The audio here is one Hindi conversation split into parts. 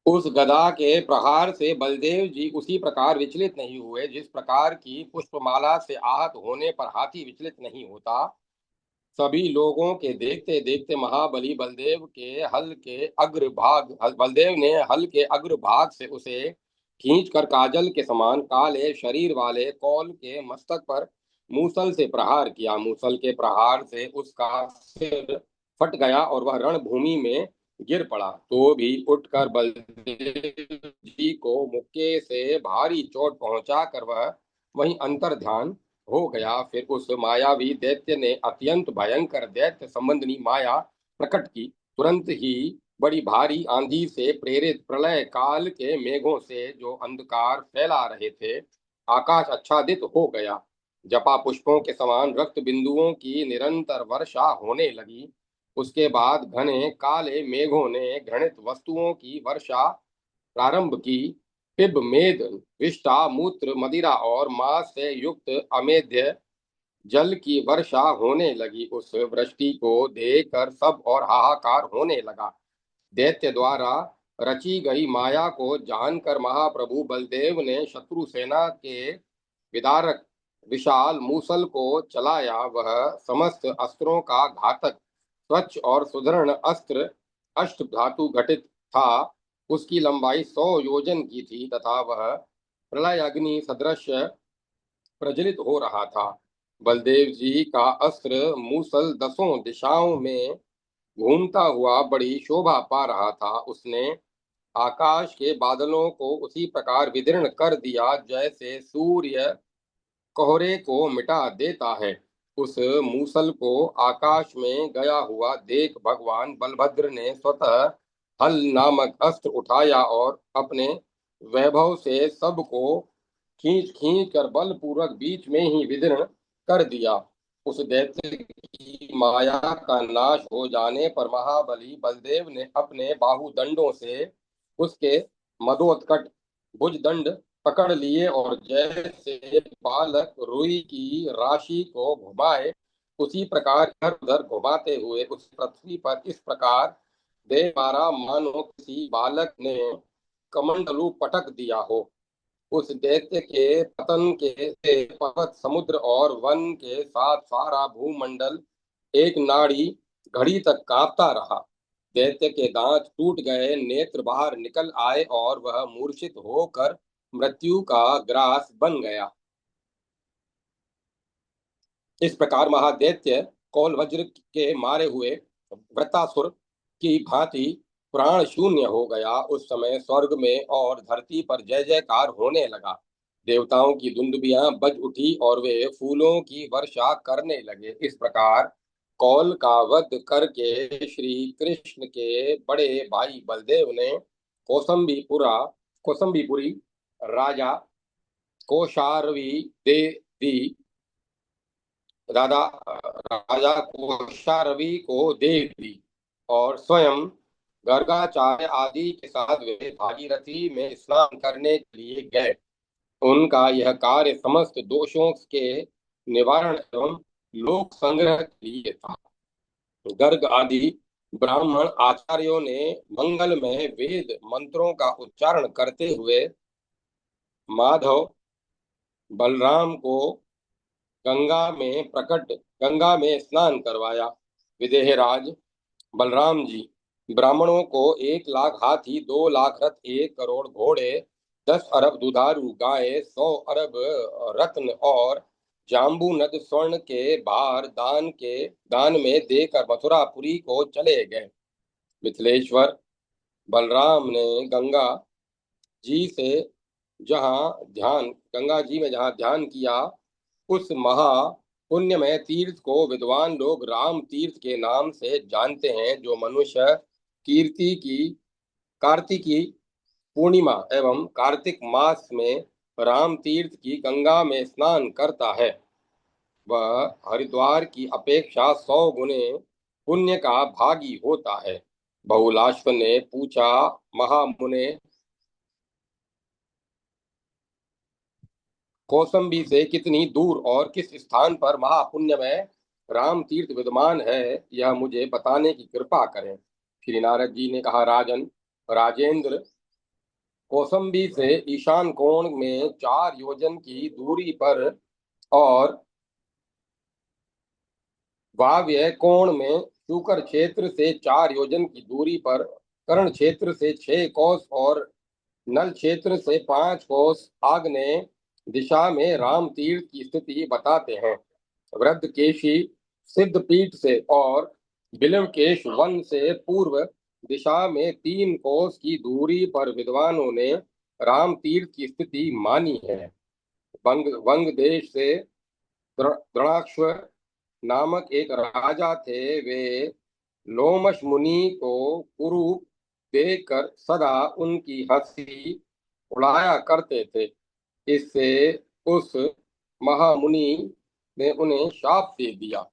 उस गदा के प्रहार से बलदेव जी उसी प्रकार विचलित नहीं हुए जिस प्रकार की पुष्पमाला से आहत होने पर हाथी विचलित नहीं होता। सभी लोगों के देखते देखते महाबली बलदेव ने हल के अग्रभाग से उसे खींचकर काजल के समान काले शरीर वाले कौल के मस्तक पर मूसल से प्रहार किया। मूसल के प्रहार से उसका सिर फट गया और वह रणभूमि में गिर पड़ा। तो भी उठकर बलदेव जी को मुक्के से भारी चोट पहुंचा कर वह वहीं अंतर ध्यान हो गया। फिर उस मायावी दैत्य ने अत्यंत भयंकर दैत्य संबंधी माया प्रकट की। तुरंत ही बड़ी भारी आंधी से प्रेरित प्रलय काल के मेघों से जो अंधकार फैला रहे थे, आकाश आच्छादित हो गया। जपा पुष्पों के समान रक्त बिंदुओं की निरंतर वर्षा होने लगी। उसके बाद घने काले मेघों ने घृणित वस्तुओं की वर्षा प्रारंभ की। पिब मेद विष्ठा मूत्र मदिरा और मांस से युक्त अमेध्य जल की वर्षा होने लगी। उस वृष्टि को देखकर सब और हाहाकार होने लगा। दैत्य द्वारा रची गई माया को जानकर महाप्रभु बलदेव ने शत्रु सेना के विदारक विशाल मूसल को चलाया। वह समस्त अस्त्रों का घातक स्वच्छ और सुदृढ़ अस्त्र अष्ट धातु घटित था। उसकी लंबाई 100 योजन की थी तथा वह प्रलय अग्नि सदृश प्रज्वलित हो रहा था। बलदेव जी का अस्त्र मूसल दसों दिशाओं में घूमता हुआ बड़ी शोभा पा रहा था। उसने आकाश के बादलों को उसी प्रकार विदीर्ण कर दिया जैसे सूर्य कोहरे को मिटा देता है। उस मूसल को आकाश में गया हुआ देख भगवान बलभद्र ने स्वतः हल नामक अस्त्र उठाया और अपने वैभव से सबको खींच खींच कर बलपूर्वक बीच में ही विदीर्ण कर दिया। उस दैत्य की माया का नाश हो जाने पर महाबली बलदेव ने अपने बाहुदंडों से उसके मदोत्कट भुजदंड पकड़ लिए और जैसे बालक रुई की राशि को घुमाए उसी प्रकार इधर उधर घुमाते हुए उस पृथ्वी पर इस प्रकार दे मारा मानो किसी बालक ने कमंडलू पटक दिया हो। उस दैत्य के पतन के से पर्वत समुद्र और वन के साथ सारा भूमंडल एक नाड़ी घड़ी तक कांपता रहा। दैत्य के दांत टूट गए, नेत्र बाहर निकल आए और वह मूर्छित होकर मृत्यु का ग्रास बन गया। इस प्रकार महादैत्य कौल वज्र के मारे हुए वृत्तासुर की भांति प्राण शून्य हो गया। उस समय स्वर्ग में और धरती पर जय जयकार होने लगा। देवताओं की दुंदुभियां बज उठी और वे फूलों की वर्षा करने लगे। इस प्रकार कौल का वध करके श्री कृष्ण के बड़े भाई बलदेव ने कौसंबीपुरा कौसंबीपुरी राजा कोशार्वी दे दी राजा राजा कोशार्वी को दे दी और स्वयं गर्गाचार्य आदि के साथ वे भागीरथी में स्नान करने के लिए गए। उनका यह कार्य समस्त दोषों के निवारण एवं लोक संग्रह के लिए था। गर्ग आदि ब्राह्मण आचार्यों ने मंगल में वेद मंत्रों का उच्चारण करते हुए माधव बलराम को गंगा में स्नान करवाया। विदेहराज बलराम जी ब्राह्मणों को 1 लाख हाथी, 2 लाख रथ, 1 करोड़ घोड़े, 10 अरब दुधारू गायें, 100 अरब रत्न और जाम्बू नद स्वर्ण के भार दान में देकर मथुरापुरी को चले गए। मिथिलेश्वर बलराम ने जी से गंगा जी में जहाँ ध्यान किया, उस महा पुण्यमय तीर्थ को विद्वान लोग राम तीर्थ के नाम से जानते हैं। जो मनुष्य कीर्ति की कार्तिकी पूर्णिमा एवं कार्तिक मास में राम तीर्थ की गंगा में स्नान करता है, वह हरिद्वार की अपेक्षा 100 गुने पुण्य का भागी होता है। बहुलाश्व ने पूछा, महामुने, कौसंबी से कितनी दूर और किस स्थान पर महापुण्यमय राम तीर्थ विद्यमान है, यह मुझे बताने की कृपा करें। श्री नारद जी ने कहा, राजन, राजेंद्र, कौसंबी से ईशान कोण में 4 योजन की दूरी पर और वायव्य कोण में शुकर क्षेत्र से 4 योजन की दूरी पर, कर्ण क्षेत्र से 6 कोस और नल क्षेत्र से 5 कोस आग्नेय दिशा में राम तीर्थ की स्थिति बताते हैं। वृद्धकेशी सिद्धपीठ से और बिल्वकेश वन से पूर्व दिशा में 3 कोस की दूरी पर विद्वानों ने राम तीर्थ की स्थिति मानी है। वंग देश से द्रोणाक्ष नामक एक राजा थे। वे लोमश मुनि को कुरूप देखकर सदा उनकी हंसी उड़ाया करते थे। इससे उस महामुनि ने उन्हें शाप दे दिया।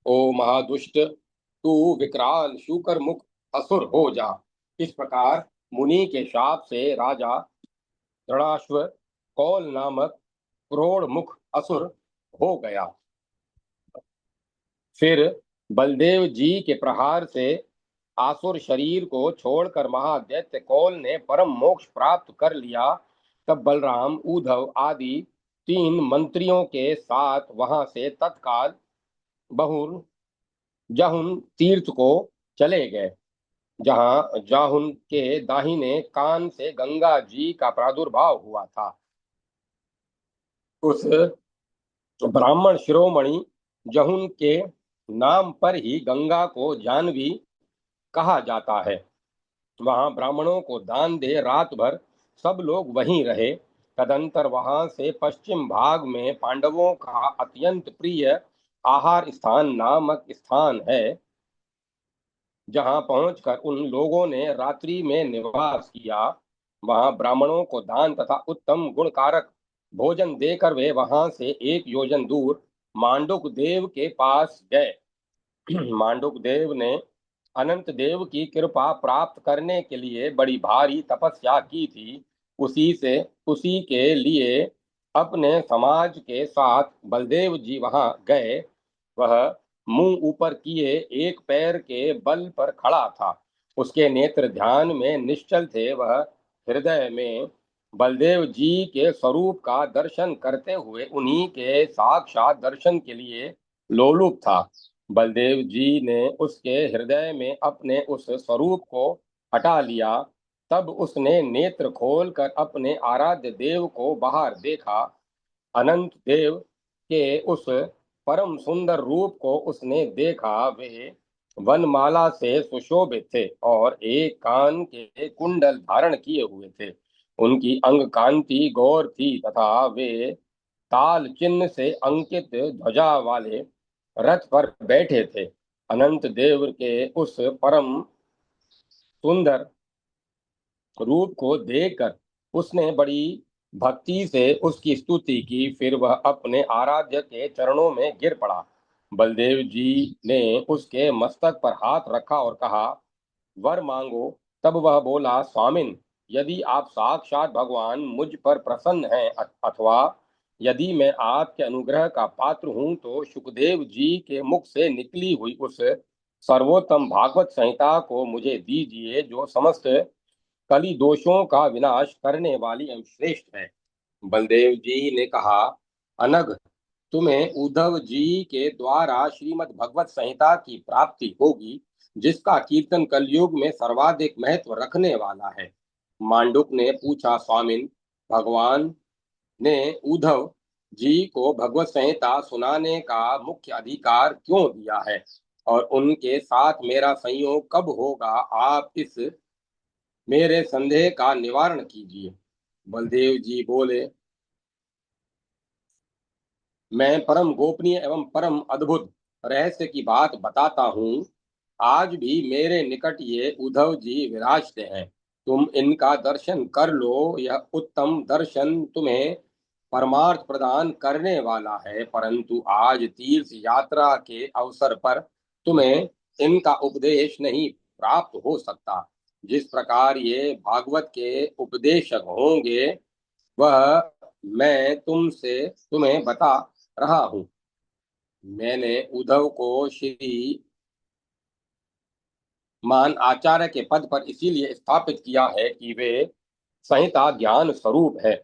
ओ महादुष्ट, तू विकराल शूकर मुख असुर हो जा। इस प्रकार मुनि के शाप से राजा दृढ़ाश्व कौल नामक क्रोड़ मुख असुर हो गया। फिर बलदेव जी के प्रहार से आसुर शरीर को छोड़कर महादैत्य कौल ने परम मोक्ष प्राप्त कर लिया। तब बलराम, उद्धव आदि 3 मंत्रियों के साथ वहां से तत्काल बहुर जाहुन तीर्थ को चले गए, जहां जाहुन के दाहिने कान से गंगा जी का प्रादुर्भाव हुआ था। उस ब्राह्मण शिरोमणि जहुन के नाम पर ही गंगा को जानवी कहा जाता है। वहां ब्राह्मणों को दान दे रात भर सब लोग वहीं रहे। तदंतर वहां से पश्चिम भाग में पांडवों का अत्यंत प्रिय आहार स्थान नामक स्थान है, जहां पहुंचकर उन लोगों ने रात्रि में निवास किया। वहां ब्राह्मणों को दान तथा उत्तम गुणकारक भोजन देकर वे वहां से 1 योजन दूर मांडुक देव के पास गए। मांडुक देव ने अनंत देव की कृपा प्राप्त करने के लिए बड़ी भारी तपस्या की थी। उसी के लिए अपने समाज के साथ बलदेव जी वहां गए। वह मुंह ऊपर किए एक पैर के बल पर खड़ा था। उसके नेत्र ध्यान में निश्चल थे। वह हृदय में बलदेव जी के स्वरूप का दर्शन करते हुए उन्हीं के साक्षात दर्शन के लिए लोलुप था। बलदेव जी ने उसके हृदय में अपने उस स्वरूप को हटा लिया। तब उसने नेत्र खोलकर अपने आराध्य देव को बाहर देखा। अनंत देव के उस परम सुंदर रूप को उसने देखा। वे वनमाला से सुशोभित थे और एक कान के कुंडल धारण किए हुए थे। उनकी अंग कांति गौर थी तथा वे ताल चिन्ह से अंकित ध्वजा वाले रथ पर बैठे थे। अनंत देव के उस परम सुंदर रूप को देखकर उसने बड़ी भक्ति से उसकी स्तुति की। फिर वह अपने आराध्य के चरणों में गिर पड़ा। बलदेव जी ने उसके मस्तक पर हाथ रखा और कहा, वर मांगो। तब वह बोला, स्वामिन, यदि आप साक्षात भगवान मुझ पर प्रसन्न हैं अथवा यदि मैं आपके अनुग्रह का पात्र हूं, तो सुखदेव जी के मुख से निकली हुई उस सर्वोत्तम भागवत संहिता को मुझे दीजिए, जो समस्त कली दोषों का विनाश करने वाली एवं श्रेष्ठ है। बलदेव जी ने कहा, अनग, तुम्हें उद्धव जी के द्वारा श्रीमद् भगवत संहिता की प्राप्ति होगी, जिसका कीर्तन कलयुग में सर्वाधिक महत्व रखने वाला है। मांडुक ने पूछा, स्वामिन, भगवान ने उद्धव जी को भगवत संहिता सुनाने का मुख्य अधिकार क्यों दिया है और उनके साथ मेरा संयोग कब होगा? आप इस मेरे संदेह का निवारण कीजिए। बलदेव जी बोले, मैं परम गोपनीय एवं परम अद्भुत रहस्य की बात बताता हूँ। आज भी मेरे निकट ये उद्धव जी विराजते हैं। तुम इनका दर्शन कर लो। यह उत्तम दर्शन तुम्हें परमार्थ प्रदान करने वाला है। परंतु आज तीर्थ यात्रा के अवसर पर तुम्हें इनका उपदेश नहीं प्राप्त हो सकता। जिस प्रकार ये भागवत के उपदेशक होंगे, वह मैं तुमसे तुम्हें बता रहा हूँ। मैंने उद्धव को श्री मान आचार्य के पद पर इसीलिए स्थापित किया है कि वे संहिता ज्ञान स्वरूप है।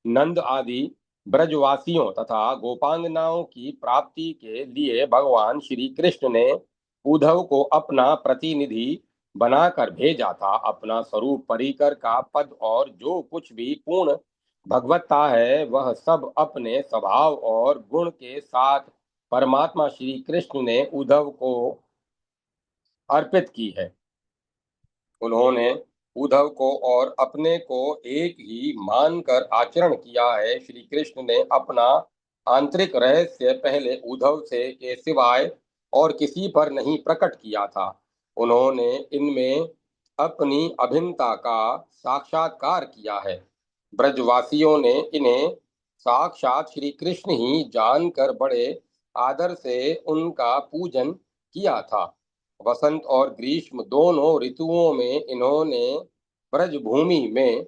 नंद आदि ब्रजवासियों तथा गोपांगनाओं की प्राप्ति के लिए भगवान श्री कृष्ण ने उद्धव को अपना प्रतिनिधि बनाकर भेजा था। अपना स्वरूप परिकर का पद और जो कुछ भी पूर्ण भगवत्ता है वह सब अपने स्वभाव और गुण के साथ परमात्मा श्री कृष्ण ने उद्धव को अर्पित की है। उन्होंने उद्धव को और अपने को एक ही मानकर आचरण किया है। श्री कृष्ण ने अपना आंतरिक रहस्य पहले उद्धव से के सिवाय और किसी पर नहीं प्रकट किया था। उन्होंने इनमें अपनी अभिन्नता का साक्षात्कार किया है। ब्रजवासियों ने इन्हें साक्षात श्री कृष्ण ही जानकर बड़े आदर से उनका पूजन किया था। वसंत और ग्रीष्म दोनों ऋतुओं में इन्होंने ब्रजभूमि में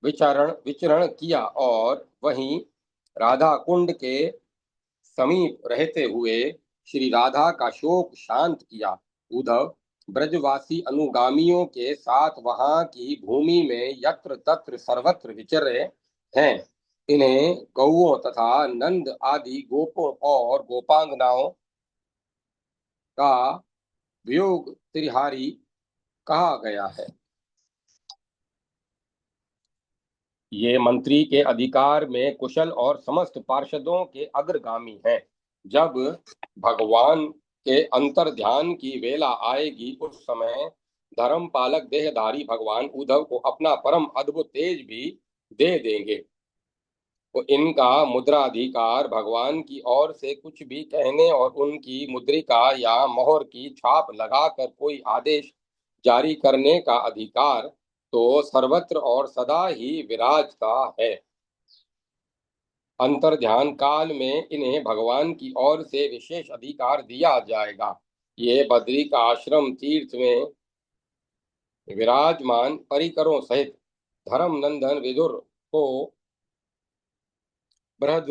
विचरण किया और वहीं राधा कुंड के समीप रहते हुए श्री राधा का शोक शांत किया। उद्धव ब्रजवासी अनुगामियों के साथ वहां की भूमि में यत्र तत्र सर्वत्र विचरे हैं। इन्हें गौओं तथा नंद आदि गोपों और गोपांगनाओं का वियोग त्रिहारी कहा गया है। ये मंत्री के अधिकार में कुशल और समस्त पार्षदों के अग्रगामी हैं। जब भगवान के अंतर ध्यान की वेला आएगी उस समय धर्मपालक देहधारी भगवान उद्धव को अपना परम अद्भुत तेज भी दे देंगे। तो इनका मुद्राधिकार भगवान की ओर से कुछ भी कहने और उनकी मुद्रिका या मोहर की छाप लगाकर कोई आदेश जारी करने का अधिकार तो सर्वत्र और सदा ही विराजता है। अंतर ध्यान काल में इन्हें भगवान की ओर से विशेष अधिकार दिया जाएगा। ये बद्री का आश्रम तीर्थ में विराजमान परिकरों सहित धर्म नंदन विदुर को बृहद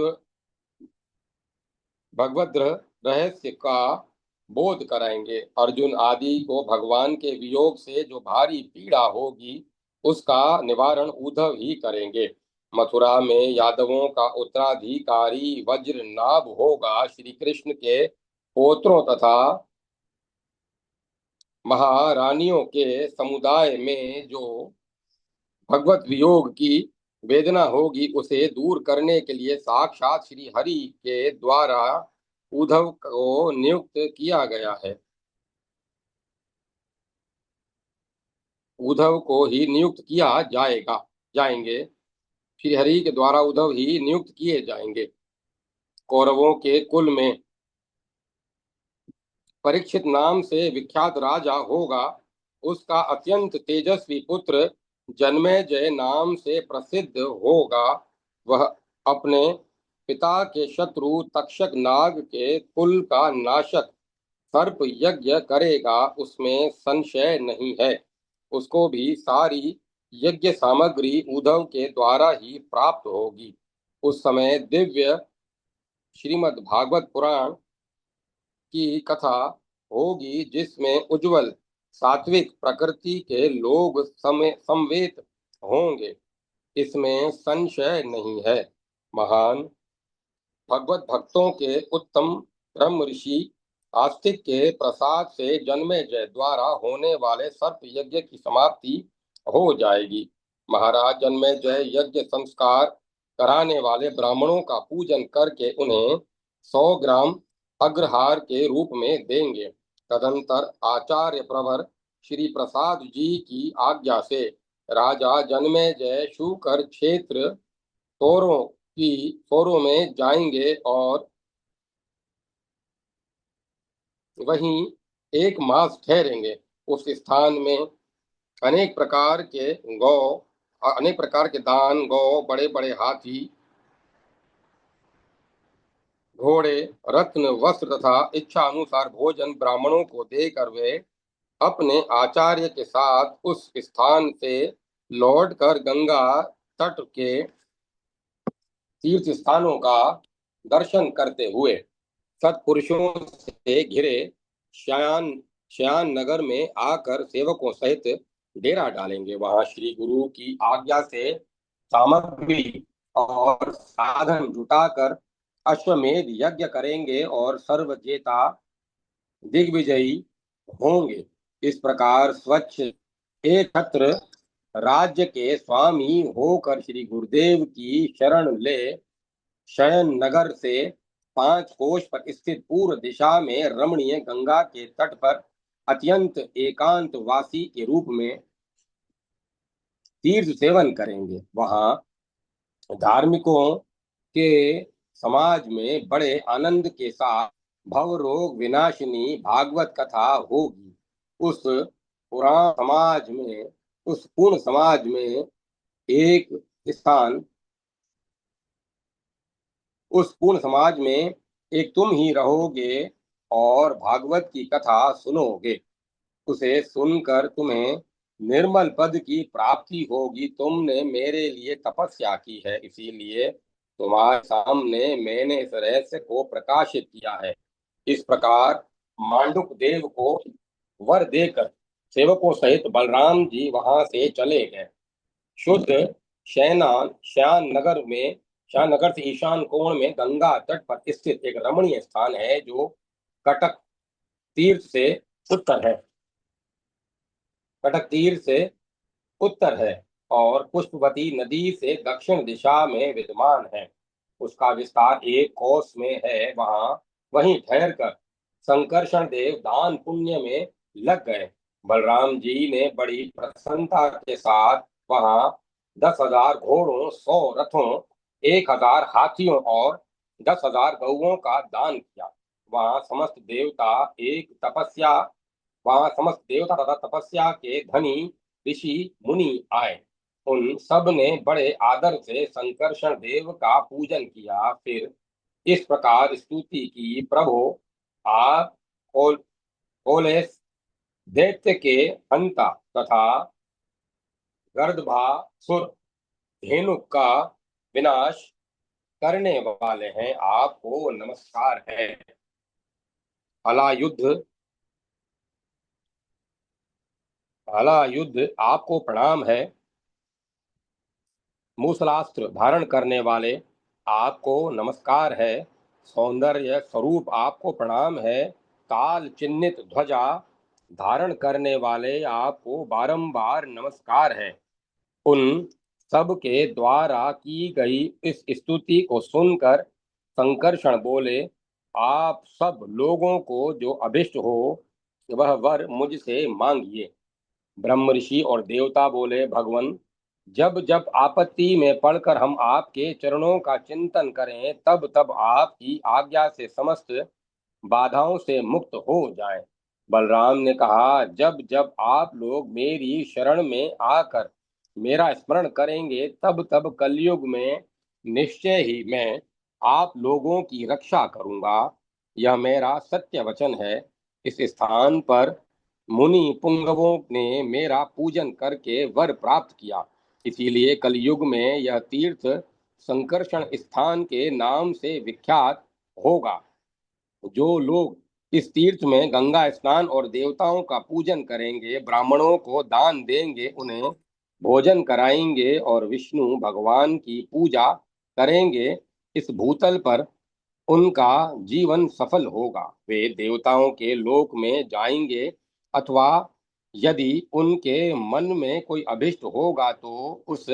भगवद रहस्य का बोध कराएंगे। अर्जुन आदि को भगवान के वियोग से जो भारी पीड़ा होगी उसका निवारण उद्धव ही करेंगे। मथुरा में यादवों का उत्तराधिकारी वज्रनाभ होगा। श्री कृष्ण के पोत्रों तथा महारानियों के समुदाय में जो भगवत वियोग की वेदना होगी उसे दूर करने के लिए साक्षात श्री हरि के द्वारा उद्धव को नियुक्त किया गया है। उद्धव को ही नियुक्त किया जाएंगे। श्री हरि के द्वारा उद्धव ही नियुक्त किए जाएंगे। कौरवों के कुल में परीक्षित नाम से विख्यात राजा होगा। उसका अत्यंत तेजस्वी पुत्र जन्मेजय नाम से प्रसिद्ध होगा। वह अपने पिता के शत्रु तक्षक नाग के कुल का नाशक सर्प यज्ञ करेगा, उसमें संशय नहीं है। उसको भी सारी यज्ञ सामग्री उद्धव के द्वारा ही प्राप्त होगी। उस समय दिव्य श्रीमद् भागवत पुराण की कथा होगी जिसमें उज्जवल सात्विक प्रकृति के लोग समवेत होंगे, इसमें संशय नहीं है। महान भगवत भक्तों के उत्तम ब्रह्म ऋषि आस्तिक के प्रसाद से जन्मेजय द्वारा होने वाले सर्प यज्ञ की समाप्ति हो जाएगी। महाराज जन्मेजय यज्ञ संस्कार कराने वाले ब्राह्मणों का पूजन करके उन्हें 100 ग्राम अग्रहार के रूप में देंगे। तदंतर आचार्य प्रवर श्री प्रसाद जी की आज्ञा से राजा जन्मेजय शूकर क्षेत्र तोरों में जाएंगे और वहीं 1 मास ठहरेंगे। उस स्थान में अनेक प्रकार के गौ अनेक प्रकार के दान गौ बड़े बड़े हाथी घोड़े रत्न वस्त्र तथा इच्छा अनुसार भोजन ब्राह्मणों को देकर वे अपने आचार्य के साथ उस स्थान से लौटकर गंगा तट के तीर्थ स्थानों का दर्शन करते हुए सत्पुरुषों से घिरे शयान श्यान नगर में आकर सेवकों सहित डेरा डालेंगे। वहां श्री गुरु की आज्ञा से सामग्री और साधन जुटाकर अश्वमेध यज्ञ करेंगे और सर्वजेता दिग्विजयी होंगे। इस प्रकार स्वच्छ एकछत्र राज्य के स्वामी होकर श्री गुरुदेव की शरण ले शयन नगर से 5 कोश पर स्थित पूर्व दिशा में रमणीय गंगा के तट पर अत्यंत एकांत वासी के रूप में तीर्थ सेवन करेंगे। वहां धार्मिकों के समाज में बड़े आनंद के साथ भव रोग विनाशिनी भागवत कथा होगी। उस पुराण समाज में उस पूर्ण समाज में एक स्थान उस पूर्ण समाज में एक तुम ही रहोगे और भागवत की कथा सुनोगे। उसे सुनकर तुम्हें निर्मल पद की प्राप्ति होगी। तुमने मेरे लिए तपस्या की है, इसीलिए तुम्हारे सामने मैंने इस रहस्य को प्रकाशित किया है। इस प्रकार मांडुक देव को वर देकर सेवकों सहित बलराम जी वहां से चले गए। शुद्ध श्यान नगर में श्यान नगर से ईशान कोण में गंगा तट पर स्थित एक रमणीय स्थान है जो कटक तीर्थ से उत्तर है कटक तीर्थ से उत्तर है और पुष्पवती नदी से दक्षिण दिशा में विद्यमान है। उसका विस्तार 1 कोस में है। वहीं ठहर कर संकर्षण देव दान पुण्य में लग गए। बलराम जी ने बड़ी प्रसन्नता के साथ वहां 10,000 घोड़ों, 100 रथों, 1,000 हाथियों और 10,000 गौओं का दान किया। वहां समस्त देवता एक तपस्या वहां समस्त देवता तथा तपस्या के धनी ऋषि मुनि आए। उन सब ने बड़े आदर से संकर्षण देव का पूजन किया। फिर इस प्रकार स्तुति की, प्रभु आप ओलेस दैत्य के हंता तथा गर्दभासुर धेनुक का विनाश करने वाले हैं, आपको नमस्कार है। हला युद्ध आपको प्रणाम है। मूसलास्त्र धारण करने वाले आपको नमस्कार है। सौंदर्य स्वरूप आपको प्रणाम है। काल चिन्हित ध्वजा धारण करने वाले आपको बारंबार नमस्कार है। उन सब के द्वारा की गई इस स्तुति को सुनकर संकर्षण बोले, आप सब लोगों को जो अभिष्ट हो वह वर मुझसे मांगिए। ब्रह्म ऋषि और देवता बोले, भगवान, जब जब आपत्ति में पड़कर हम आपके चरणों का चिंतन करें तब तब आपकी आज्ञा से समस्त बाधाओं से मुक्त हो जाएं। बलराम ने कहा, जब जब आप लोग मेरी शरण में आकर मेरा स्मरण करेंगे तब तब कलयुग में निश्चय ही मैं आप लोगों की रक्षा करूंगा। यह मेरा सत्य वचन है। इस स्थान पर मुनि पुंगवों ने मेरा पूजन करके वर प्राप्त किया, इसीलिए कलयुग में यह तीर्थ संकर्षण स्थान के नाम से विख्यात होगा। जो लोग इस तीर्थ में गंगा स्नान और देवताओं का पूजन करेंगे, ब्राह्मणों को दान देंगे, उन्हें भोजन कराएंगे और विष्णु भगवान की पूजा करेंगे, इस भूतल पर उनका जीवन सफल होगा। वे देवताओं के लोक में जाएंगे अथवा यदि उनके मन में कोई अभिष्ट होगा तो उस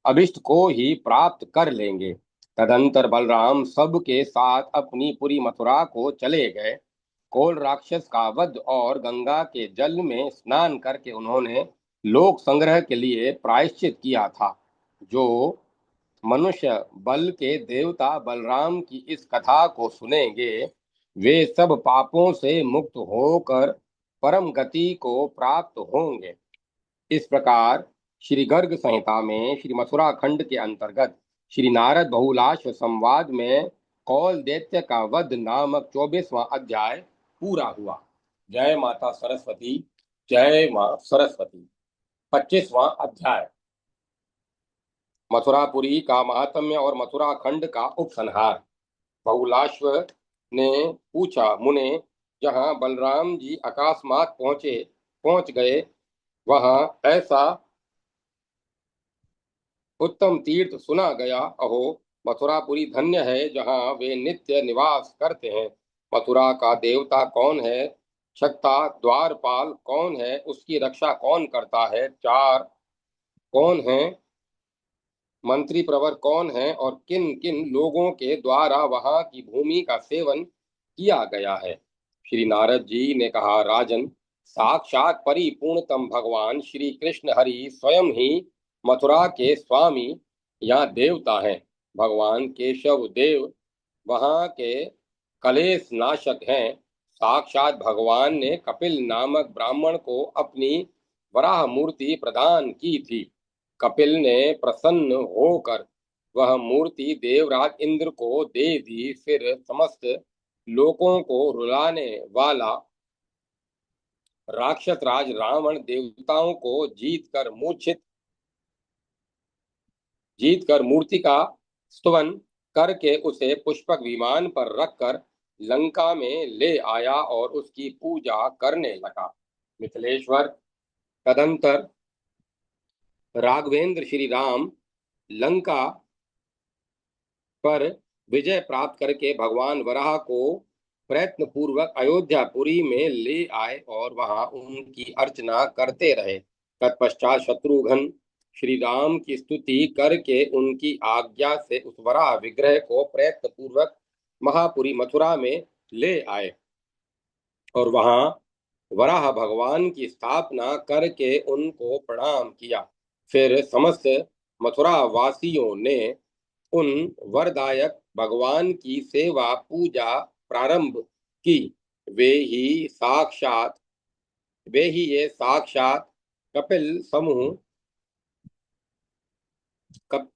अभिष्ट को ही प्राप्त कर लेंगे। तदंतर बलराम सब के साथ अपनी पूरी मथुरा को चले गए। कोल राक्षस का वध और गंगा के जल में स्नान करके उन्होंने लोक संग्रह के लिए प्रायश्चित किया था। जो मनुष्य बल के देवता बलराम की इस कथा को सुनेंगे वे सब पापों से मुक्त होकर परम गति को प्राप्त होंगे। इस प्रकार श्री गर्ग संहिता में श्री मथुरा खंड के अंतर्गत श्री नारद बहुलाश संवाद में कौल दैत्य का वध नामक 24वां अध्याय पूरा हुआ। जय माता सरस्वती। जय मां सरस्वती। 25वां अध्याय मथुरापुरी का महात्म्य और मथुरा खंड का उपसंहार। बहुलाश्व ने पूछा, मुने, जहाँ बलराम जी अकस्मात पहुंच गए, वहाँ ऐसा उत्तम तीर्थ सुना गया। अहो, मथुरापुरी धन्य है जहाँ वे नित्य निवास करते हैं। मथुरा का देवता कौन है? छक्ता द्वारपाल कौन है? उसकी रक्षा कौन करता है? चार कौन है? मंत्री प्रवर कौन है? और किन किन लोगों के द्वारा वहां की भूमि का सेवन किया गया है? श्री नारद जी ने कहा, राजन, साक्षात परिपूर्णतम भगवान श्री कृष्ण हरि स्वयं ही मथुरा के स्वामी या देवता हैं। भगवान केशव देव वहां के कलेश नाशक हैं। साक्षात भगवान ने कपिल नामक ब्राह्मण को अपनी वराह मूर्ति प्रदान की थी। कपिल ने प्रसन्न होकर वह मूर्ति देवराज इंद्र को दे दी। फिर समस्त लोगों को रुलाने वाला राक्षस राज रावण देवताओं को जीत कर मूर्ति का स्तवन करके उसे पुष्पक विमान पर रखकर लंका में ले आया और उसकी पूजा करने लगा। मिथिलेश्वर, तदंतर राघवेंद्र श्री राम लंका पर विजय प्राप्त करके भगवान वराह को प्रयत्न पूर्वक अयोध्यापुरी में ले आए और वहां उनकी अर्चना करते रहे। तत्पश्चात शत्रुघ्न श्री राम की स्तुति करके उनकी आज्ञा से उस वराह विग्रह को प्रयत्न पूर्वक महापुरी मथुरा में ले आए और वहां वराह भगवान की स्थापना करके उनको प्रणाम किया। फिर समस्त मथुरा वासियों ने उन वरदायक भगवान की सेवा पूजा प्रारंभ की। वे ही साक्षात वे ही ये साक्षात कपिल समूह कप,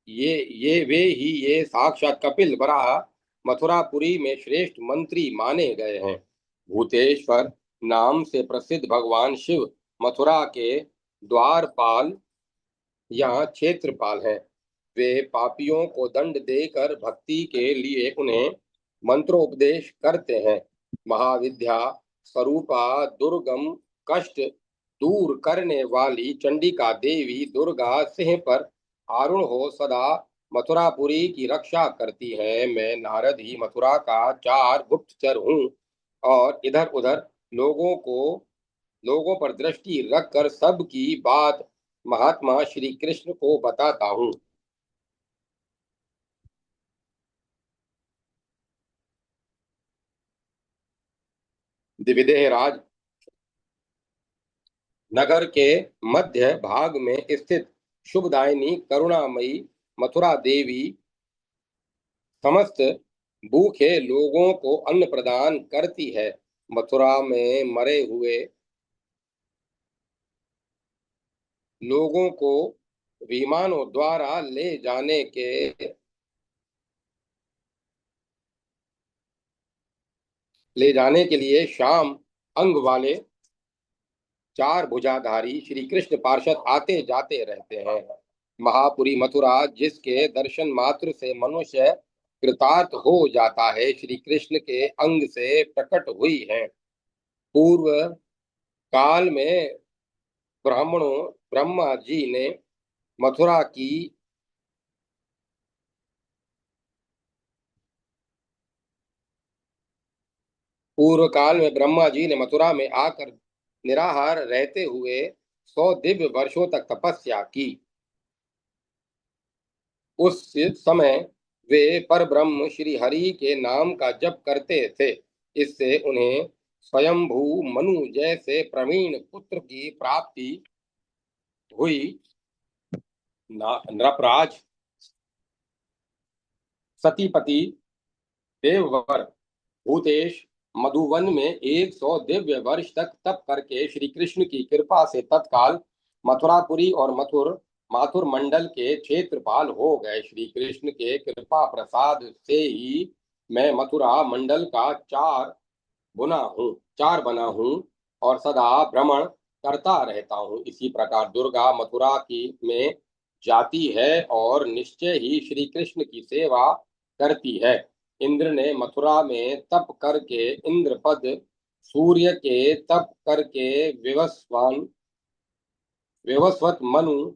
ये साक्षात कपिल वराह मथुरापुरी में श्रेष्ठ मंत्री माने गए हैं। भूतेश्वर नाम से प्रसिद्ध भगवान शिव मथुरा के द्वारपाल या क्षेत्रपाल हैं। वे पापियों को दंड देकर भक्ति के लिए उन्हें मंत्रोपदेश करते हैं। महाविद्या स्वरूपा दुर्गम कष्ट दूर करने वाली चंडिका देवी दुर्गा सिंह पर आरूढ़ हो सदा मथुरापुरी की रक्षा करती है। मैं नारद ही मथुरा का चार गुप्तचर हूँ और इधर उधर लोगों पर दृष्टि रखकर सबकी बात महात्मा श्री कृष्ण को बताता हूँ। दिविदेह राज, नगर के मध्य भाग में स्थित शुभदायिनी करुणामयी मथुरा देवी समस्त भूखे लोगों को अन्न प्रदान करती है। मथुरा में मरे हुए लोगों को विमानों द्वारा ले जाने के लिए श्याम अंग वाले चार भुजाधारी श्री कृष्ण पार्षद आते जाते रहते हैं। महापुरी मथुरा जिसके दर्शन मात्र से मनुष्य कृतार्थ हो जाता है, श्री कृष्ण के अंग से प्रकट हुई है। पूर्व काल में ब्राह्मणों ब्रह्मा जी ने मथुरा की पूर्व काल में ब्रह्मा जी ने मथुरा में आकर निराहार रहते हुए 100 दिव्य वर्षों तक तपस्या की। उस समय वे परब्रह्म श्री हरि के नाम का जप करते थे। इससे उन्हें स्वयंभू मनु जैसे प्रवीण पुत्र की प्राप्ति हुई। नृपराज सतीपति देववर भूतेश मधुवन में 100 दिव्य वर्ष तक तप करके श्री कृष्ण की कृपा से तत्काल मथुरापुरी और माथुर मंडल के क्षेत्रपाल हो गए। श्री कृष्ण के कृपा प्रसाद से ही मैं मथुरा मंडल का चार बना हूँ और सदा भ्रमण करता रहता हूँ। इसी प्रकार दुर्गा मथुरा की में जाती है और निश्चय ही श्री कृष्ण की सेवा करती है। इंद्र ने मथुरा में तप करके इंद्र पद सूर्य के तप करके विवस्वत मनु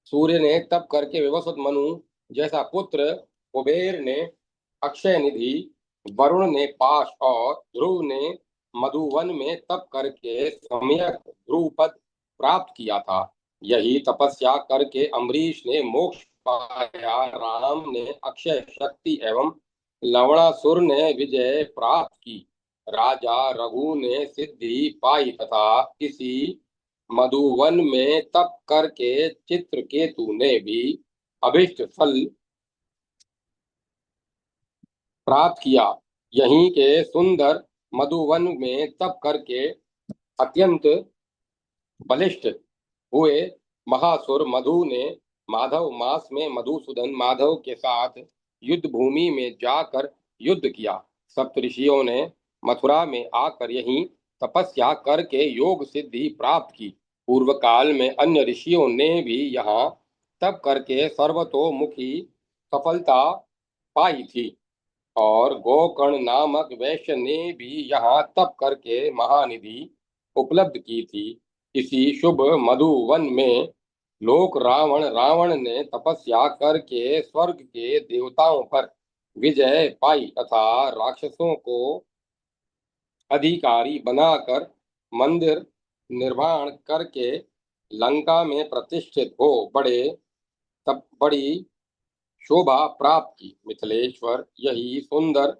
सूर्य ने तप करके विवस्वत मनु जैसा पुत्र, कुबेर ने अक्षय निधि, वरुण ने पाश और ध्रुव ने मधुवन में तप करके सम्यक ध्रुव पद प्राप्त किया था। यही तपस्या करके अम्बरीश ने मोक्ष पाया, राम ने अक्षय शक्ति एवं लवणासुर ने विजय प्राप्त की, राजा रघु ने सिद्धि पाई तथा इसी मधुवन में तप करके चित्रकेतु ने भी अभिष्ट फल प्राप्त किया। यहीं के सुंदर मधुवन में तप करके अत्यंत बलिष्ठ हुए महासुर मधु ने माधव मास में मधुसूदन माधव के साथ युद्ध भूमि में जाकर युद्ध किया। सप्तऋषियों ने मथुरा में आकर यहीं तपस्या करके योग सिद्धि प्राप्त की। पूर्व काल में अन्य ऋषियों ने भी यहाँ तप करके सर्वतोमुखी सफलता पाई थी, और गोकर्ण नामक वैश्य ने भी यहाँ तप करके महानिधि उपलब्ध की थी। इसी शुभ मधुवन में लोक रावण ने तपस्या करके स्वर्ग के देवताओं पर विजय पाई तथा राक्षसों को अधिकारी बनाकर मंदिर निर्माण करके लंका में प्रतिष्ठित हो बड़ी शोभा प्राप्त की। मिथिलेश्वर यही सुंदर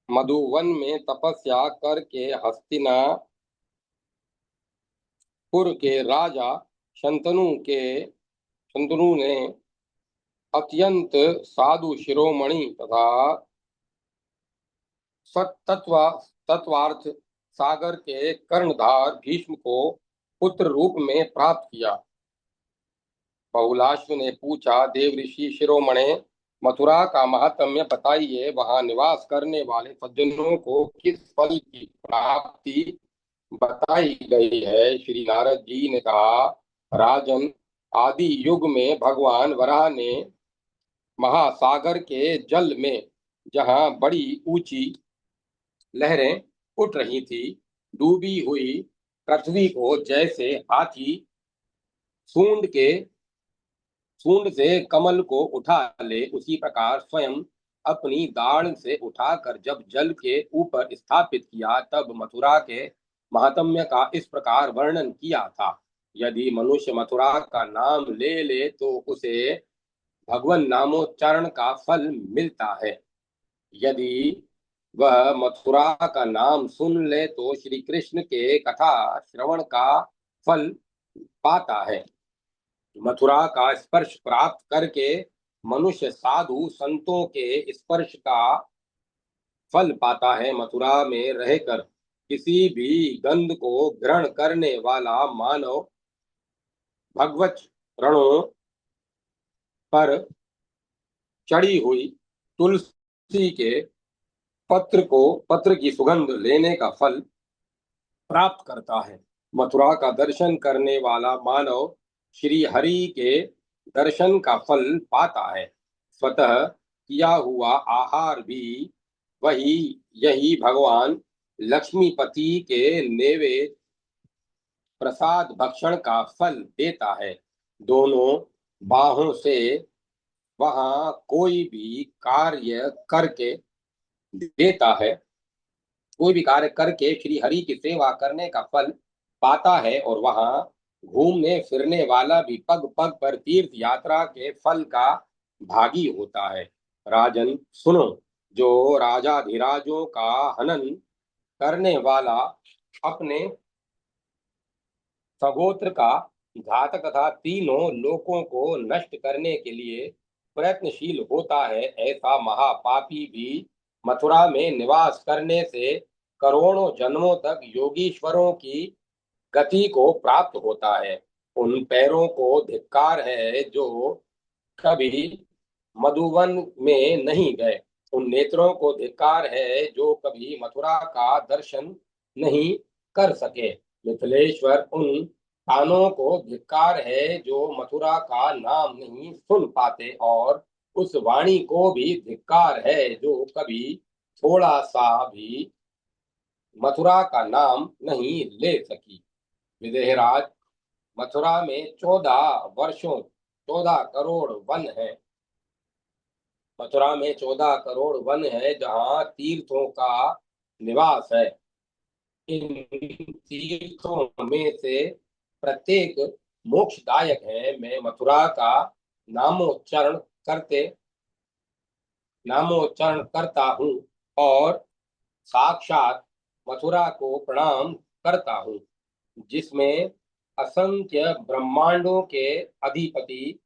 मधुवन में तपस्या करके हस्तिनापुर के राजा शंतनु ने अत्यंत साधु शिरोमणि तथा तत्वार्थ सागर के कर्णधार भीष्म को पुत्र रूप में प्राप्त किया। बहुलाश्व ने पूछा, देव ऋषि शिरोमणे, मथुरा का महात्म्य बताइए, वहां निवास करने वाले सज्जनों को किस फल की प्राप्ति बताई गई है। श्री नारद जी ने कहा, राजन, आदि युग में भगवान वराह ने महासागर के जल में जहां बड़ी ऊंची लहरें उठ रही थी, डूबी हुई पृथ्वी को जैसे हाथी सूंड से कमल को उठा ले, उसी प्रकार स्वयं अपनी दाढ़ से उठाकर जब जल के ऊपर स्थापित किया, तब मथुरा के महात्म्य का इस प्रकार वर्णन किया था। यदि मनुष्य मथुरा का नाम ले ले तो उसे भगवान नामोच्चारण का फल मिलता है। यदि वह मथुरा का नाम सुन ले तो श्री कृष्ण के कथा श्रवण का फल पाता है। मथुरा का स्पर्श प्राप्त करके मनुष्य साधु संतों के स्पर्श का फल पाता है। मथुरा में रहकर किसी भी गंध को ग्रहण करने वाला मानव भगवत रणों पर चढ़ी हुई तुलसी के पत्र की सुगंध लेने का फल प्राप्त करता है। मथुरा का दर्शन करने वाला मानव श्री हरि के दर्शन का फल पाता है। स्वतः किया हुआ आहार भी यही भगवान लक्ष्मीपति के नैवेद्य प्रसाद भक्षण का फल देता है। दोनों बाहों से वहां कोई भी कार्य करके देता है, कोई भी कार्य करके श्री हरि की सेवा करने का फल पाता है, और वहां घूमने फिरने वाला भी पग पग पर तीर्थ यात्रा के फल का भागी होता है। राजन सुनो, जो राजाधिराजों का हनन करने वाला अपने सगोत्र का घातक तथा तीनों लोकों को नष्ट करने के लिए प्रयत्नशील होता है, ऐसा महापापी भी मथुरा में निवास करने से करोड़ों जन्मों तक योगीश्वरों की गति को प्राप्त होता है। उन पैरों को धिक्कार है जो कभी मधुवन में नहीं गए, उन नेत्रों को धिक्कार है जो कभी मथुरा का दर्शन नहीं कर सके। मिथिलेश्वर, उन कानों को धिक्कार है जो मथुरा का नाम नहीं सुन पाते, और उस वाणी को भी धिक्कार है जो कभी थोड़ा सा भी मथुरा का नाम नहीं ले सकी। विदेहराज, मथुरा में 14 करोड़ वन है। मथुरा में 14 करोड़ वन है, जहाँ तीर्थों का निवास है। इन तीर्थों में से प्रत्येक मोक्षदायक है। मैं मथुरा का नामोच्चारण करते नामोच्चारण करता हूँ और साक्षात मथुरा को प्रणाम करता हूँ, जिसमें असंख्य ब्रह्मांडों के अधिपति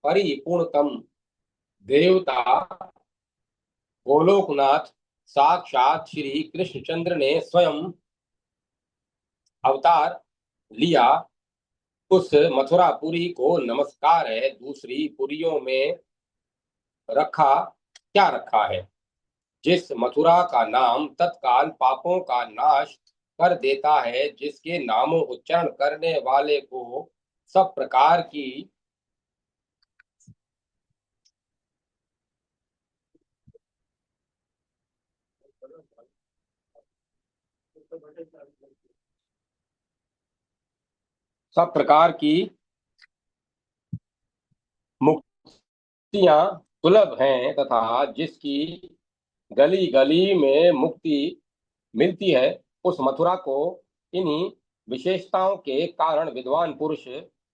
परिपूर्णतम देवता गोलोकनाथ साक्षात श्री कृष्णचंद्र ने स्वयं अवतार लिया, उस मथुरापुरी को नमस्कार है। दूसरी पुरियों में रखा क्या रखा है, जिस मथुरा का नाम तत्काल पापों का नाश कर देता है, जिसके नामों उच्चारण करने वाले को सब प्रकार की सब प्रकार की मुक्तियां सुलभ हैं, तथा जिसकी गली गली में मुक्ति मिलती है, उस मथुरा को इन्हीं विशेषताओं के कारण विद्वान पुरुष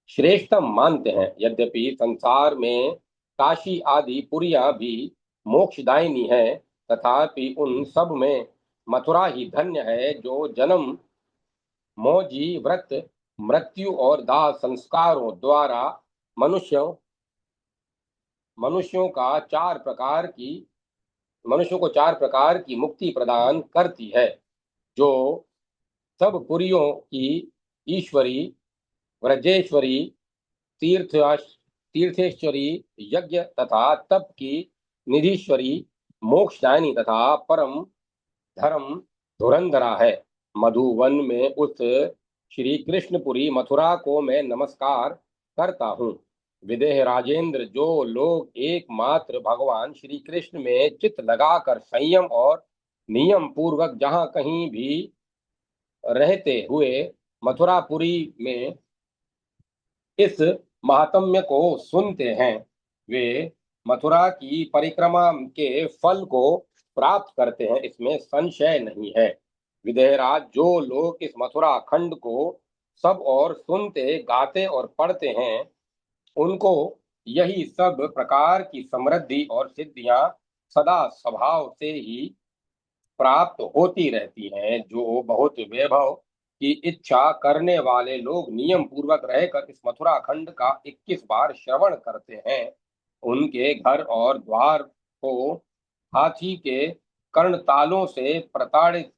श्रेष्ठतम मानते हैं। यद्यपि संसार में काशी आदि पुरियां भी मोक्षदायिनी है, तथापि उन सब में मथुरा ही धन्य है, जो जन्म, मौजी, व्रत, मृत्यु और दाह संस्कारों द्वारा मनुष्यों मनुष्यों का चार प्रकार की मनुष्यों को 4 प्रकार की मुक्ति प्रदान करती है, जो सब पुरियों की ईश्वरी, व्रजेश्वरी, तीर्थ तीर्थेश्वरी, यज्ञ तथा तप की निधीश्वरी, मोक्षदायिनी तथा परम धर्म धुरंधरा है। मधुवन में उस श्री कृष्णपुरी मथुरा को मैं नमस्कार करता हूँ। विदेह राजेंद्र, जो लोग एकमात्र भगवान श्री कृष्ण में चित्त लगाकर संयम और नियम पूर्वक जहाँ कहीं भी रहते हुए मथुरापुरी में इस महात्म्य को सुनते हैं, वे मथुरा की परिक्रमा के फल को प्राप्त करते हैं, इसमें संशय नहीं है। विदेहराज, जो लोग इस मथुरा खंड को सब और सुनते, गाते और पढ़ते हैं, उनको यही सब प्रकार की समृद्धि और सिद्धियां सदा स्वभाव से ही प्राप्त होती रहती हैं। जो बहुत वैभव की इच्छा करने वाले लोग नियम पूर्वक रहकर इस मथुरा खंड का 21 बार श्रवण करते हैं, उनके घर और द्वार को हाथी के कर्णतालों से प्रताड़ित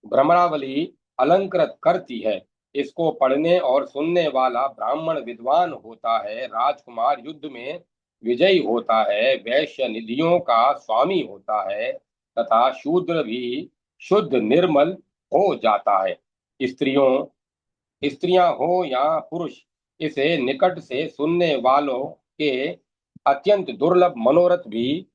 भ्रमरावली अलंकृत करती है। इसको पढ़ने और सुनने वाला ब्राह्मण विद्वान होता है, राजकुमार युद्ध में विजयी होता है, वैश्य निधियों का स्वामी होता है, तथा शूद्र भी शुद्ध निर्मल हो जाता है। स्त्रियों स्त्रियां हो या पुरुष, इसे निकट से सुनने वालों के अत्यंत दुर्लभ मनोरथ भी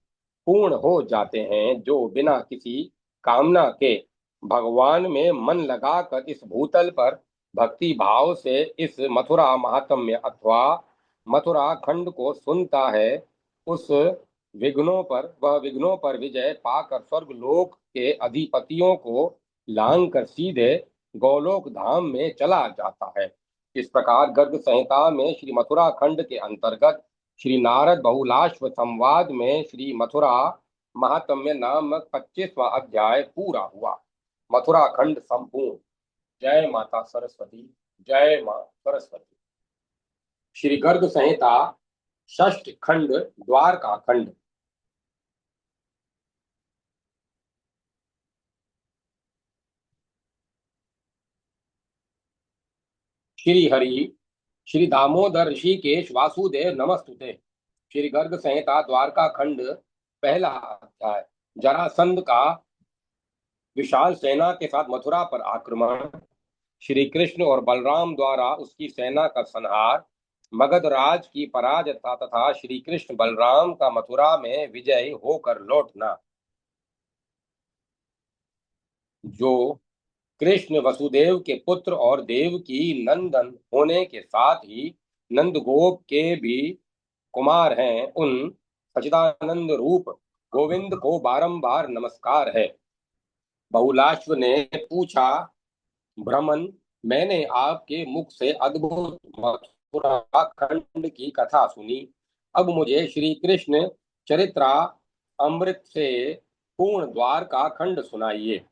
पूर्ण हो जाते हैं, जो बिना किसी कामना के भगवान में मन लगाकर इस भूतल पर भक्ति भाव से इस मथुरा महात्म्य अथवा मथुरा खंड को सुनता है, उस वह विघ्नों पर विजय पाकर स्वर्ग लोक के अधिपतियों को लांग कर सीधे गोलोक धाम में चला जाता है। इस प्रकार गर्ग संहिता में श्री मथुरा खंड के अंतर्गत श्री नारद बहुलाश्व संवाद में श्री मथुरा महात्म्य नामक 25वां अध्याय पूरा हुआ। मथुरा खंड संपूर्ण। जय माता सरस्वती। जय मां सरस्वती। श्री गर्ग संहिता षष्ठ खंड, द्वारका खंड। श्री हरि, श्री दामोदर ऋषिकेश वासुदेव नमस्तुते। श्री गर्ग संहिता द्वारका खंड, पहला अध्याय। जरासंध का विशाल सेना के साथ मथुरा पर आक्रमण, श्री कृष्ण और बलराम द्वारा उसकी सेना का संहार, मगध राज की पराजयता तथा श्री कृष्ण बलराम का मथुरा में विजय होकर लौटना। जो कृष्ण वसुदेव के पुत्र और देवकी नंदन होने के साथ ही नंदगोप के भी कुमार हैं, उन सच्चिदानंद रूप गोविंद को बारंबार नमस्कार है। बहुलाश्व ने पूछा, भ्रमन, मैंने आपके मुख से अद्भुत मथुरा खंड की कथा सुनी। अब मुझे श्री कृष्ण चरित्रा अमृत से पूर्ण द्वारका खंड सुनाइए।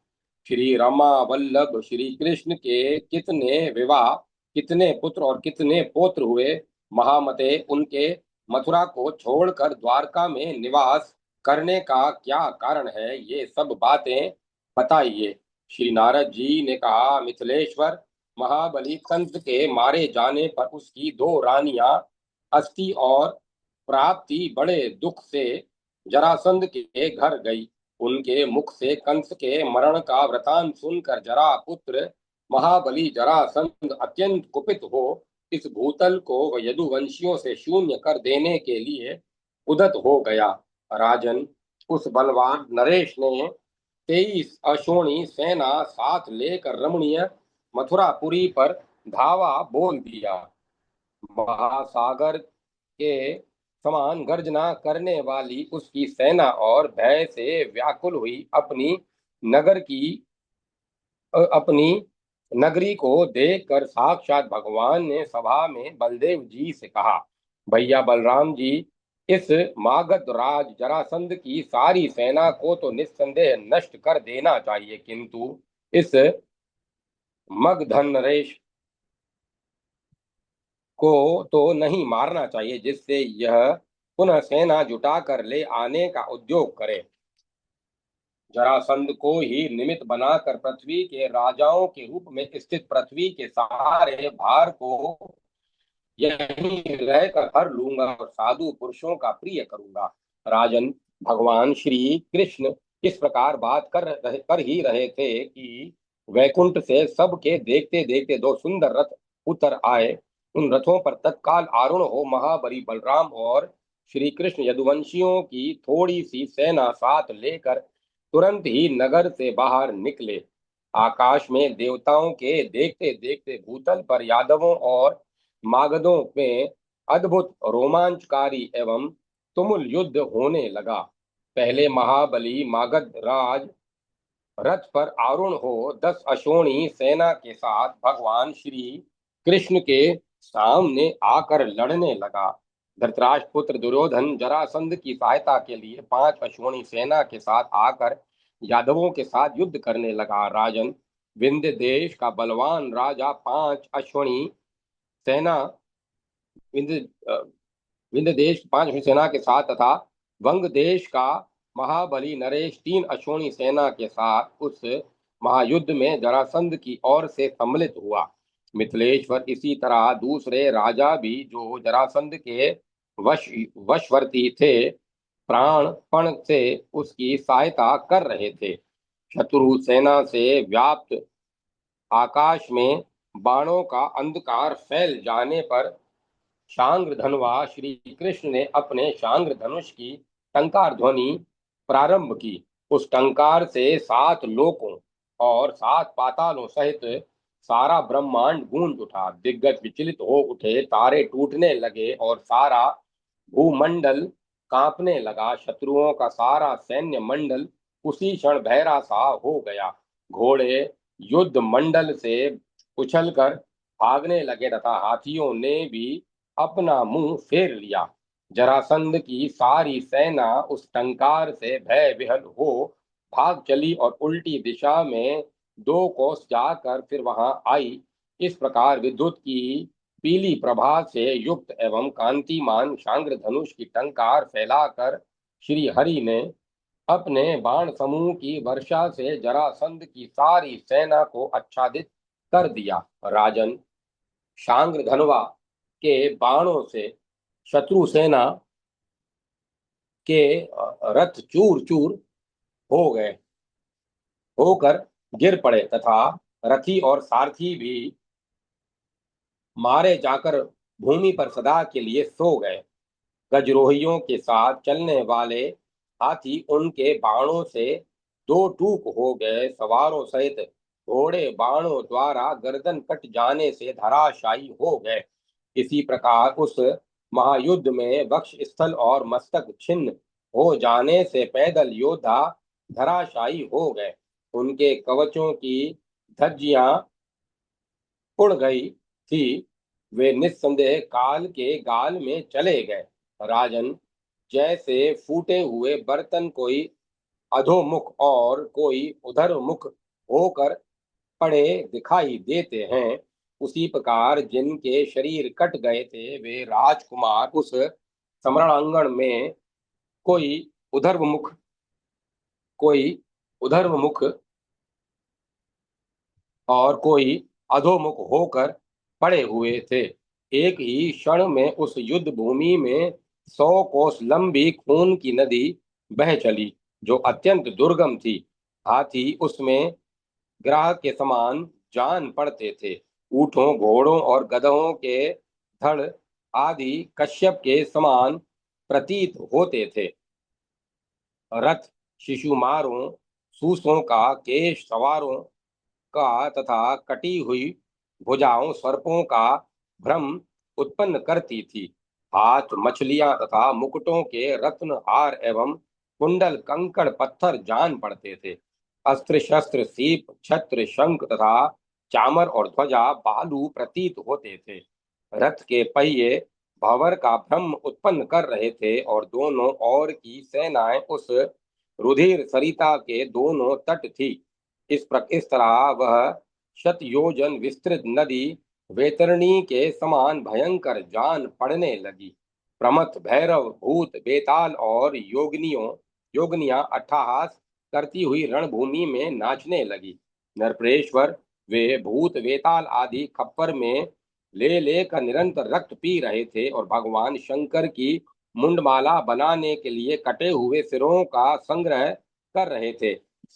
श्री रमा वल्लभ श्री कृष्ण के कितने विवाह, कितने पुत्र और कितने पौत्र हुए, महामते उनके मथुरा को छोड़कर द्वारका में निवास करने का क्या कारण है, ये सब बातें बताइए। श्री नारद जी ने कहा, मिथिलेश्वर, महाबली कंस के मारे जाने पर उसकी दो रानियां अस्थि और प्राप्ति बड़े दुख से जरासंध के घर गई। उनके मुख से कंस के मरण का वृतांत सुनकर जरा पुत्र महाबली जरासंध अत्यंत कुपित हो इस भूतल को यदुवंशियों से शून्य कर देने के लिए उदत हो गया। राजन, उस बलवान नरेश ने 23 अश्वनी सेना साथ लेकर रमणीय मथुरापुरी पर धावा बोल दिया। महासागर के समान गर्जना करने वाली उसकी सेना और भय से व्याकुल हुई अपनी नगरी को देखकर साक्षात भगवान ने सभा में बलदेव जी से कहा, भैया बलराम जी, इस मागध राज जरासंध की सारी सेना को तो निस्संदेह नष्ट कर देना चाहिए, किंतु इस मगधन नरेश को तो नहीं मारना चाहिए, जिससे यह पुनः सेना जुटाकर ले आने का उद्योग करे। जरासंध को ही निमित्त बनाकर पृथ्वी के राजाओं के रूप में स्थित पृथ्वी के सारे भार को यहीं रहकर हर लूंगा और साधु पुरुषों का प्रिय करूंगा। राजन, भगवान श्री कृष्ण इस प्रकार बात कर ही रहे थे कि वैकुंठ से सबके देखते देखते दो सुंदर रथ उतर आए। उन रथों पर तत्काल आरूढ़ हो महाबली बलराम और श्री कृष्ण यदुवंशियों की थोड़ी सी सेना साथ लेकर तुरंत ही नगर से बाहर निकले। आकाश में देवताओं के देखते देखते भूतल पर यादवों और मागधों में अद्भुत रोमांचकारी एवं तुमुल युद्ध होने लगा। पहले महाबली मागध राज रथ पर आरूढ़ हो 10 अश्वनी सेना के साथ भगवान श्री कृष्ण के सामने आकर लड़ने लगा। धृतराष्ट्र पुत्र दुर्योधन जरासंध की सहायता के लिए 5 अश्वनी सेना के साथ आकर यादवों के साथ युद्ध करने लगा। राजन, विंध्य देश का बलवान राजा 5 अश्वनी सेना विंध्य विंध्य देश 5 सेना के साथ तथा वंग देश का महाबली नरेश 3 अश्वनी सेना के साथ उस महायुद्ध में जरासंध की ओर से सम्मिलित हुआ। मिथिलेश्वर, इसी तरह दूसरे राजा भी जो जरासंध के वशवर्ती थे, प्राणपण से उसकी सहायता कर रहे थे। शत्रु सेना से व्याप्त आकाश में बाणों का अंधकार फैल जाने पर शांग्र धनुआ श्री कृष्ण ने अपने शांग्र धनुष की टंकार ध्वनि प्रारंभ की। उस टंकार से 7 लोकों और 7 पातालों सहित सारा ब्रह्मांड गूंज उठा। दिग्गज विचलित हो उठे, तारे टूटने लगे और सारा भूमंडल कांपने लगा। शत्रुओं का सारा सैन्य मंडल उसी क्षण भैरा सा हो गया। घोड़े युद्ध मंडल से उछलकर भागने लगे तथा हाथियों ने भी अपना मुंह फेर लिया। जरासंध की सारी सेना उस टंकार से भय विहल हो भाग चली और उल्टी दिशा में 2 कोस जाकर फिर वहां आई। इस प्रकार विद्युत की पीली प्रभा से युक्त एवं कांतिमान शांग्र धनुष की टंकार फैलाकर श्री हरि ने अपने बाण समूह की वर्षा से जरासंध की सारी सेना को आच्छादित कर दिया। राजन, शांग्र धनवा के बाणों से शत्रु सेना के रथ चूर चूर हो गए होकर गिर पड़े तथा रथी और सारथी भी मारे जाकर भूमि पर सदा के लिए सो गए। गजरोहियों के साथ चलने वाले हाथी उनके बाणों से दो टूक हो गए। सवारों सहित घोड़े बाणों द्वारा गर्दन कट जाने से धराशायी हो गए। इसी प्रकार उस महायुद्ध में वक्ष स्थल और मस्तक छिन्न हो जाने से पैदल योद्धा धराशायी हो गए। उनके कवचों की धज्जियां उड़ गई थी। वे निस्संदेह काल के गाल में चले गए। राजन, जैसे फूटे हुए बर्तन कोई अधोमुख और कोई उधरमुख होकर पड़े दिखाई देते हैं, उसी प्रकार जिनके शरीर कट गए थे वे राजकुमार उस समरणांगण में कोई उधर्वमुख कोई उधर्वमुख और कोई अधोमुख होकर पड़े हुए थे। एक ही क्षण में उस युद्ध भूमि में 100 कोस लंबी खून की नदी बह चली, जो अत्यंत दुर्गम थी। हाथी उसमें ग्राह के समान जान पड़ते थे। ऊंटों घोड़ों और गधों के धड़ आदि कश्यप के समान प्रतीत होते थे। रथ शिशुमारों सूसों का, केश सवारों का तथा कटी हुई भुजाओं सर्पों का भ्रम उत्पन्न करती थी। हाथ मछलियां तथा मुकुटों के रत्न हार एवं कुंडल कंकड़ पत्थर जान पड़ते थे। अस्त्र शस्त्र सीप छत्र शंख तथा चामर और ध्वजा बालू प्रतीत होते थे। रथ के पहिए भंवर का भ्रम उत्पन्न कर रहे थे और दोनों ओर की सेनाएं उस रुधिर सरिता के दोनों तट थी। इस तरह वह शतयोजन विस्तृत नदी वैतरणी के समान भयंकर जान पड़ने लगी। प्रमथ भैरव भूत बेताल और योगनियां अट्टहास करती हुई रणभूमि में नाचने लगी। नरप्रेश्वर वे भूत वेताल आदि खप्पर में ले लेकर निरंतर रक्त पी रहे थे और भगवान शंकर की मुंडमाला बनाने के लिए कटे हुए सिरों का संग्रह कर रहे थे।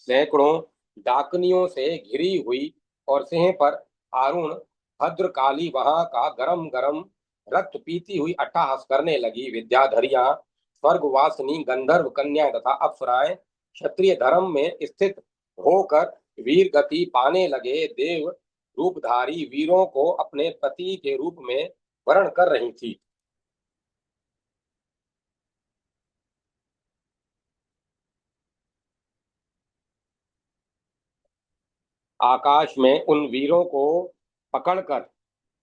सैकड़ों डाकनियों से घिरी हुई और सिंह पर आरूढ़ भद्रकाली वहां का गरम गरम रक्त पीती हुई अट्टहास करने लगी। विद्याधरियां, स्वर्गवासिनी गंधर्व कन्या तथा अप्सराएं क्षत्रिय धर्म में स्थित होकर वीर गति पाने लगे देव रूपधारी वीरों को अपने पति के रूप में वर्ण कर रही थी। आकाश में उन वीरों को पकड़कर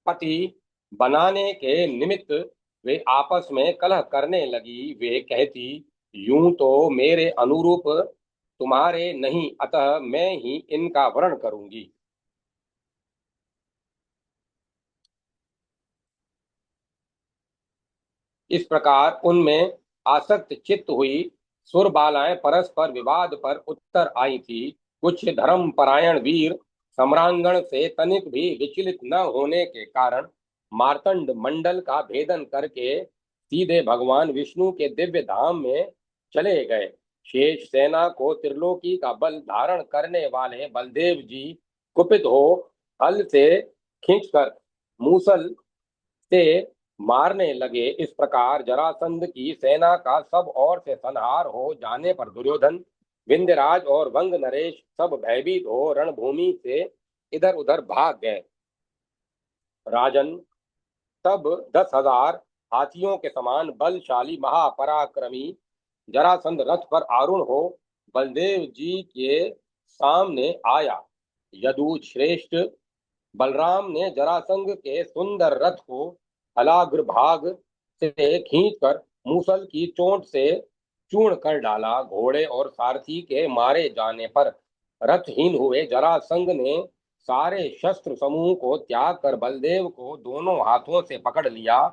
पति बनाने के निमित्त वे आपस में कलह करने लगी। वे कहती, यूं तो मेरे अनुरूप तुम्हारे नहीं, अतः मैं ही इनका वर्ण करूंगी। इस प्रकार उनमें आसक्त चित्त हुई सुरबालाएं परस्पर विवाद पर उत्तर आई थी। कुछ धर्मपरायण वीर सम्रांगण से तनिक भी विचलित न होने के कारण मार्तंड मंडल का भेदन करके सीधे भगवान विष्णु के दिव्य धाम में चले गए। शेष सेना को त्रिलोकी का बल धारण करने वाले बलदेव जी कुपित हो हल से खींचकर मूसल से मारने लगे। इस प्रकार जरासंध की सेना का सब ओर से संहार हो जाने पर दुर्योधन, विंध्यराज और वंग नरेश सब भयभीत हो रणभूमि से इधर उधर भाग गए। राजन, तब 10,000 हाथियों के समान बलशाली महापराक्रमी जरासंध रथ पर आरूढ़ हो बलदेव जी के सामने आया। यदु श्रेष्ठ बलराम ने जरासंध के सुंदर रथ को अलाग्र भाग से खींचकर मूसल की चोट से चूर्ण कर डाला। घोड़े और सारथी के मारे जाने पर रथहीन हुए जरासंध ने सारे शस्त्र समूह को त्याग कर बलदेव को दोनों हाथों से पकड़ लिया।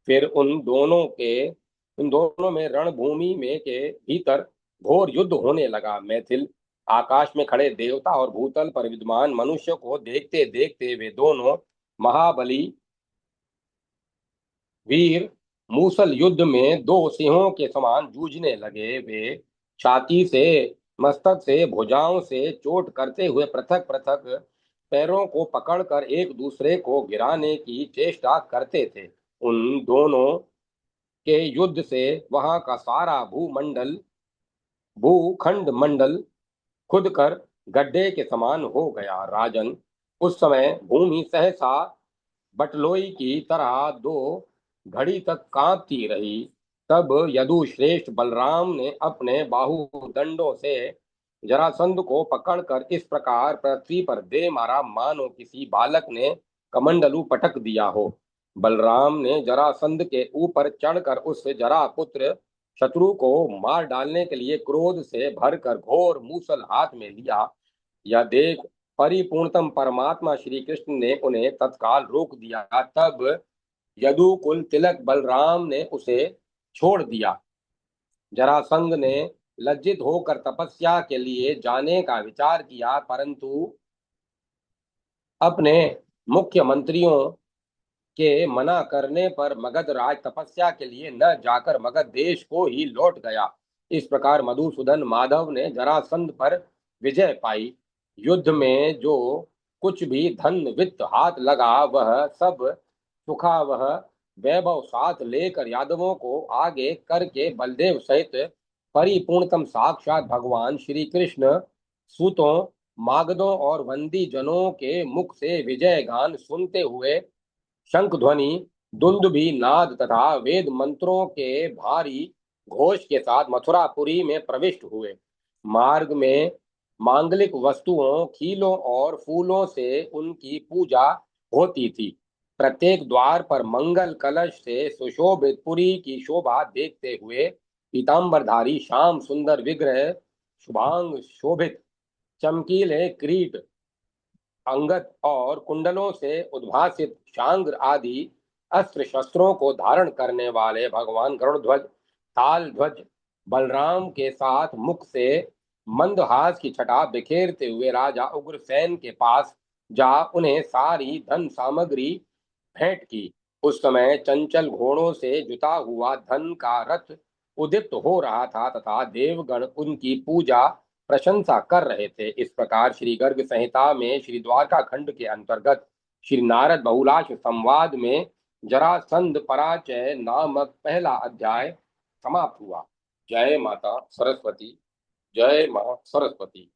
फिर उन दोनों में रणभूमि में के भीतर घोर युद्ध होने लगा। मैथिल आकाश में खड़े देवता और भूतल पर विद्यमान मनुष्य को देखते देखते वे दोनों महाबली वीर मूसल युद्ध में दो सिंहों के समान जूझने लगे। वे छाती से, मस्तक से, भुजाओं से चोट करते हुए पृथक पृथक पैरों को पकड़कर एक दूसरे को गिराने की चेष्टा करते थे। उन दोनों के युद्ध से वहां का सारा भूखंड मंडल खुद कर गड्ढे के समान हो गया। राजन, उस समय भूमि सहसा बटलोई की तरह दो घड़ी तक कांपती रही। तब यदुश्रेष्ठ बलराम ने अपने बाहुदंडों से जरासंध को पकड़कर इस प्रकार पृथ्वी पर दे मारा मानो किसी बालक ने कमंडलू पटक दिया हो। बलराम ने जरासंध के ऊपर चढ़कर उस जरा पुत्र शत्रु को मार डालने के लिए क्रोध से भरकर घोर मूसल हाथ में लिया। यह देख परिपूर्णतम परमात्मा श्री कृष्ण ने उन्हें तत्काल रोक दिया। तब यदुकुल तिलक बलराम ने उसे छोड़ दिया। जरासंध ने लज्जित होकर तपस्या के लिए जाने का विचार किया, परंतु अपने मुख्य मंत्रियों के मना करने पर मगध राज तपस्या के लिए न जाकर मगध देश को ही लौट गया। इस प्रकार मधुसूदन माधव ने जरासंध पर विजय पाई। युद्ध में जो कुछ भी धन वित्त हाथ लगा वह सब सुखा वह वैभव साथ लेकर यादवों को आगे करके बलदेव सहित परिपूर्णतम साक्षात भगवान श्री कृष्ण सूतों मागधों और बंदी जनों के मुख से विजय गान सुनते हुए शंख ध्वनि दुंदुभि नाद तथा वेद मंत्रों के भारी घोष के साथ मथुरापुरी में प्रविष्ट हुए। मार्ग में मांगलिक वस्तुओं खीलों और फूलों से उनकी पूजा होती थी। प्रत्येक द्वार पर मंगल कलश से सुशोभित पुरी की शोभा देखते हुए पीतांबरधारी श्याम सुंदर विग्रह शुभांग शोभित चमकीले किरीट अंगद और कुंडलों से उद्भासित शांग्र आदि अस्त्र शस्त्रों को धारण करने वाले भगवान गरुड़ध्वज ताल ध्वज बलराम के साथ मुख से मंदहास की छटा बिखेरते हुए राजा उग्रसेन के पास जा उन्हें सारी धन सामग्री भेंट की। उस समय चंचल घोड़ों से जुता हुआ धन का रथ उदित हो रहा था तथा देवगण उनकी पूजा प्रशंसा कर रहे थे। इस प्रकार श्री गर्ग संहिता में श्री द्वारका खंड के अंतर्गत श्री नारद बहुलाश संवाद में जरासंध पराजय नामक पहला अध्याय समाप्त हुआ। जय माता सरस्वती। जय मां सरस्वती।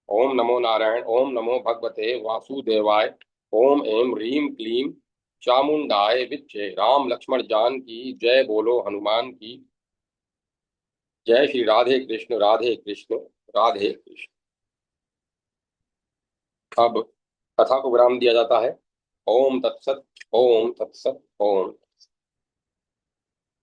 ओम नमो नारायण। ओम नमो भगवते वासुदेवाय। ओम एम ह्रीम क्लीम चामुंडाय विच्चे। राम लक्ष्मण जान की जय। बोलो हनुमान की जय। श्री राधे कृष्ण राधे कृष्ण राधे कृष्ण। अब कथा को विराम दिया जाता है। ओम तत्सत। ओम तत्सत। ओम